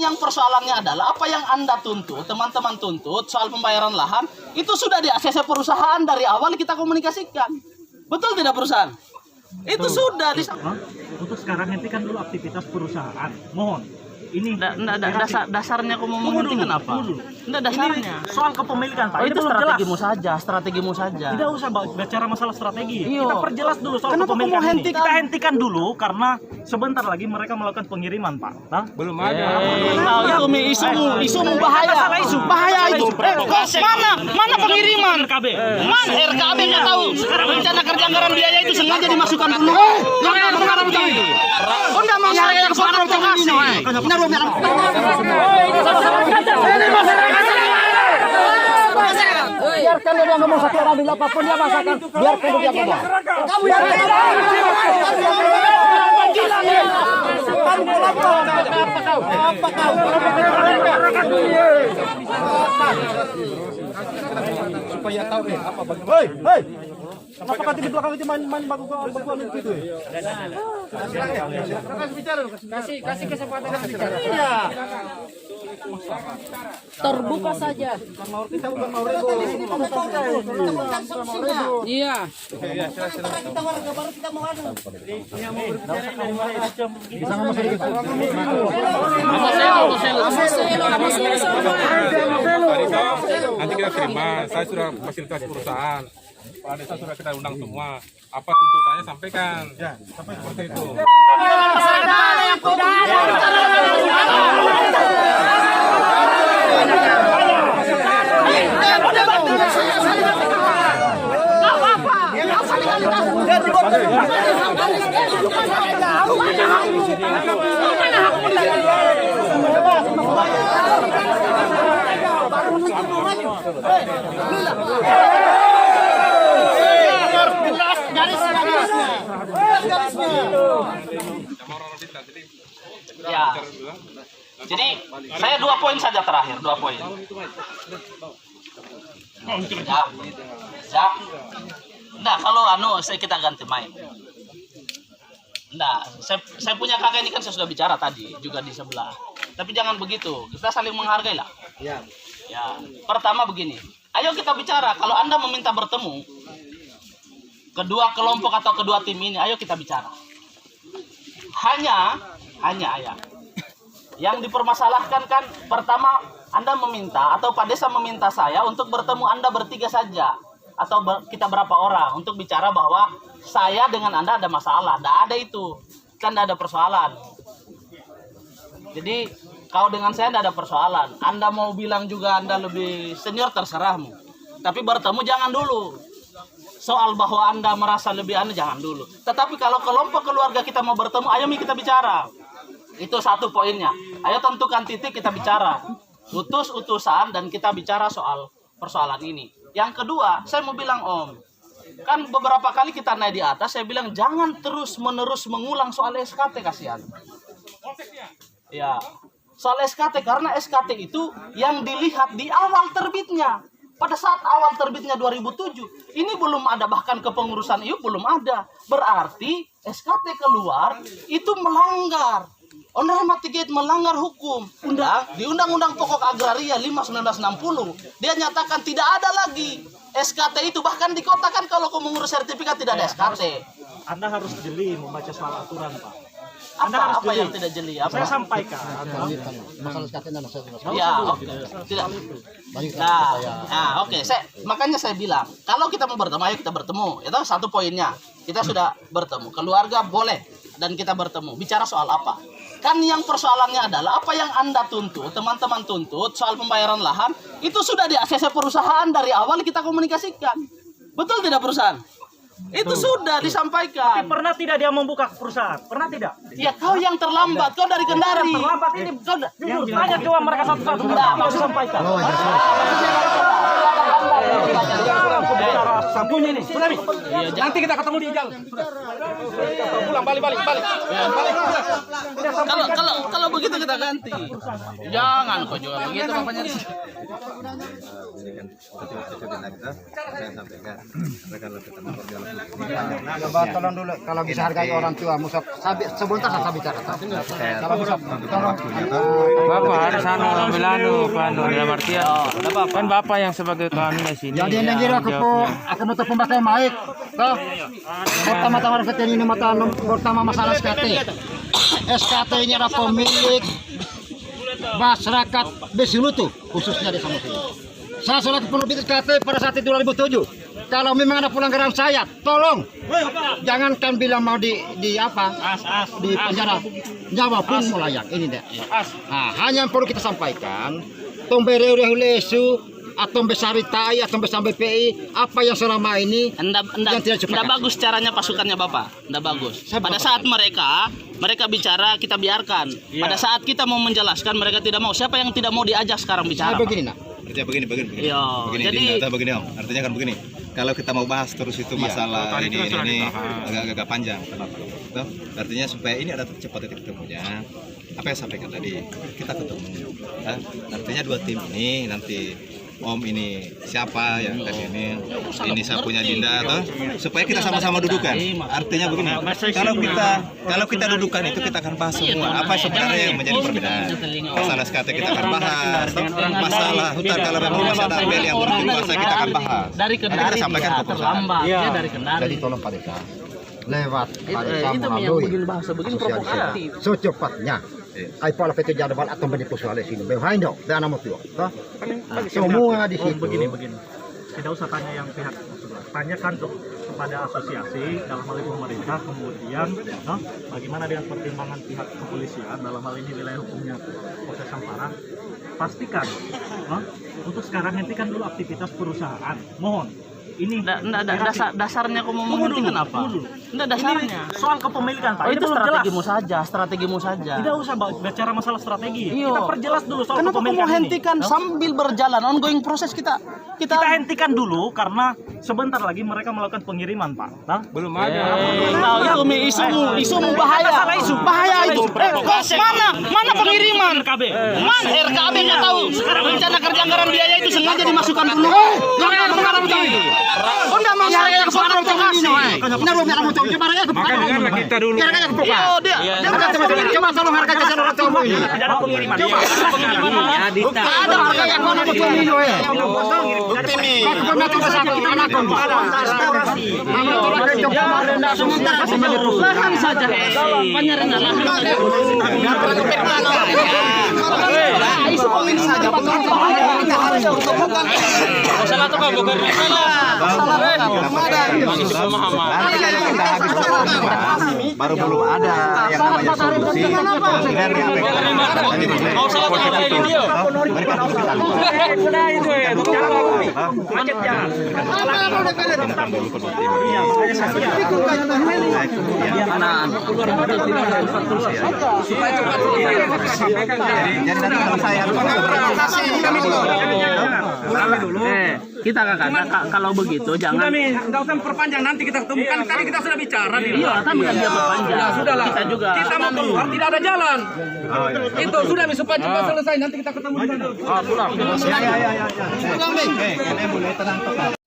Yang persoalannya adalah apa yang Anda tuntut, teman-teman tuntut soal pembayaran lahan, itu sudah di ACC perusahaan dari awal kita komunikasikan. Betul tidak perusahaan? Itu sudah di. Untuk sekarang hentikan dulu aktivitas perusahaan. Mohon. Ini dasarnya kamu menghentikan apa? Enggak dasarnya. Ini soal kepemilikan, Pak. Oh, Ini itu belum jelas. strategimu saja. Tidak usah bicara masalah strategi. Iyo. Kita perjelas dulu soal Kenapa kepemilikan kamu ini. hentikan? Kita hentikan dulu karena sebentar lagi mereka melakukan pengiriman, Pak. Nah, Belum ada. Itu isumu bahaya. Masalah isu. Bahaya itu. Mana pengiriman? RKB. Mana RKB nggak tahu? Rencana kerja anggaran biaya itu sengaja dimasukkan dulu. Oh, enggak mau saya yang soal provokasi. Biarkan dia ngomong satu orang bila apapun dia masakan, biarkan dia ngomong. Kamu yang Supaya tahu apa bagaimana. hei, hei. Kenapa kati di belakang itu main baguan gitu ya? Kasih kesempatan bicara. Iya. Terbuka saja. Kita bukan mau rego. Iya. Kita warga baru kita mau adu. Bisa ngomong sedikit. Nanti kita terima. Saya sudah fasilitasi perusahaan. Pak Desa sudah kita undang semua. Apa tuntutannya sampaikan. Ya, seperti itu. Ya. Jadi saya 2 poin saja terakhir, 2 poin. Ya. Nah, kalau kita ganti mic. Nah, saya punya kakak ini kan saya sudah bicara tadi juga di sebelah. Tapi jangan begitu, kita saling menghargai lah. Ya. Pertama begini, ayo kita bicara. Kalau Anda meminta bertemu kedua kelompok atau kedua tim ini, ayo kita bicara. Hanya ya. Yang dipermasalahkan kan pertama Anda meminta atau Pak Desa meminta saya untuk bertemu Anda bertiga saja atau kita berapa orang untuk bicara bahwa saya dengan Anda ada masalah. Tidak ada itu, kan tidak ada persoalan. Jadi kalau dengan saya tidak ada persoalan. Anda mau bilang juga Anda lebih senior terserahmu. Tapi bertemu jangan dulu. Soal bahwa Anda merasa lebih jangan dulu. Tetapi kalau kelompok keluarga kita mau bertemu, ayo kita bicara. Itu 1 poinnya. Ayo tentukan titik kita bicara. Utus-utusan dan kita bicara soal persoalan ini. Yang kedua, saya mau bilang Om. Kan beberapa kali kita naik di atas, saya bilang jangan terus-menerus mengulang soal SKT, kasihan. Ya. Soal SKT, karena SKT itu yang dilihat di awal terbitnya. Pada saat awal terbitnya 2007, ini belum ada, bahkan kepengurusan IUP belum ada. Berarti SKT keluar itu melanggar. Melanggar hukum. Di Undang-Undang Pokok Agraria 5/1960, dia nyatakan tidak ada lagi SKT itu. Bahkan di kota kan kalau kamu mengurus sertifikat tidak ada SKT. Anda harus jeli membaca soal aturan, Pak. Apa yang tidak jeli? Saya sampaikan. Masalah SKT dan masalah. Ya, oke. Tidak. Oke. Makanya saya bilang, kalau kita mau bertemu, ayo kita bertemu. Itu 1 poinnya. Kita sudah bertemu. Keluarga boleh dan kita bertemu. Bicara soal apa? Kan yang persoalannya adalah apa yang Anda tuntut, teman-teman tuntut soal pembayaran lahan, itu sudah di ACC perusahaan dari awal kita komunikasikan. Betul tidak perusahaan? Itu sudah disampaikan. Tapi pernah tidak dia membuka perusahaan? Pernah tidak? Ya kau yang terlambat, kau dari Kendari. Yang terlambat ini, tanya coba mereka satu-satu. Tidak, maksud sampaikan. Sampunya ini, Sulami. Nanti kita ketemu di jalan. Pulang, balik. Kalau begitu kita ganti. Jangan kok juga begitu bapaknya. Coba tolong dulu kalau bisa hargai orang tua Musab. Sebentar saya bicara. Kalau Musab tolong. Bapak harus dalam artian kan Bapak yang sebagai kawannya sini. Jadi yang kira aku nutup pemakai mic. Toh. Pertama-tama ini pertama masalah SKT. SKT ini adalah pemilik masyarakat Besilutu khususnya di Samosir. Saya selaku penerbit SKT pada saat itu 2007. Kalau memang ada pelanggaran saya, tolong jangankan bilang mau di penjara, nyawa pun melayak. Ini deh. Nah, hanya yang perlu kita sampaikan, tombe lesu atau besaritai atau sampai PI apa yang selama ini Nggak bagus caranya pasukannya Bapak. Nggak bagus. Pada saat mereka bicara kita biarkan. Pada saat kita mau menjelaskan mereka tidak mau. Siapa yang tidak mau diajak sekarang bicara? begini nak. Artinya begini. Iya. Jadi begini Om. Artinya kan begini. Kalau kita mau bahas terus itu masalah ini agak panjang. Tuh, artinya supaya ini ada cepat titik temunya. Apa yang sampaikan tadi? Kita ketemu. Artinya dua tim ini nanti Om ini siapa yang tadi ini saya punya Dinda atau supaya kita sama-sama dudukan. Artinya begini, kalau kita dudukan itu kita akan bahas semua apa sebenarnya yang menjadi perbedaan. Masalah SKT kita akan bahas, masalah hutan kalau memang masih ada apel yang berkuasa kita akan bahas. Dari Kendari kita sampaikan ke terlambat. Ya dari Kendari. Jadi tolong Pak Desa lewat Pak Desa melalui provokatif. secepatnya. Ay pala itu jadwal atau bentuk soal sini. Behind dong, dan nama tuh. Semua di situ. Begini. Tidak usah tanya yang pihak tanyakan tuh kepada asosiasi dalam hal ini pemerintah, kemudian bagaimana dengan pertimbangan pihak kepolisian dalam hal ini wilayah hukumnya Kota Sampara. Pastikan untuk sekarang hentikan dulu aktivitas perusahaan. Mohon. Ini dasarnya kau mau menghentikan apa? Enggak dasarnya. Ini soal kepemilikan Pak. Itu jelas. strategimu saja. Tidak usah bicara masalah strategi. Iyo. Kita perjelas dulu soal Kenapa kepemilikan kamu hentikan ini? sambil berjalan ongoing proses kita hentikan dulu karena sebentar lagi mereka melakukan pengiriman Pak. Belum ada. Tahu isumu bahaya. Bahaya itu. Mana pengiriman? Mana RKB nggak tahu. Rencana kerja anggaran biaya itu sengaja dimasukkan dulu. Makanya dengarlah kita dulu. Coba tolong harganya saudara kamu ini. Ada pengiriman. Ada harga yang mana betul ini Lahan saja. Isu ini saja. Salah tuh bukan baru belum ada yang namanya solusi. Mau salah tuh kayak gini yo. Sudah itu ya. Macet jalan. Kita kalau begitu jangan. Enggak usah perpanjang nanti kita ketemu kan tadi kita sudah bicara nih. Iya, tapi kan dia berpanjang. Ya sudahlah. Kita juga. Kita mau keluar tidak ada jalan. Itu sudah supaya cepat selesai nanti kita ketemu di sana. Pulang. Ini mulai tenang.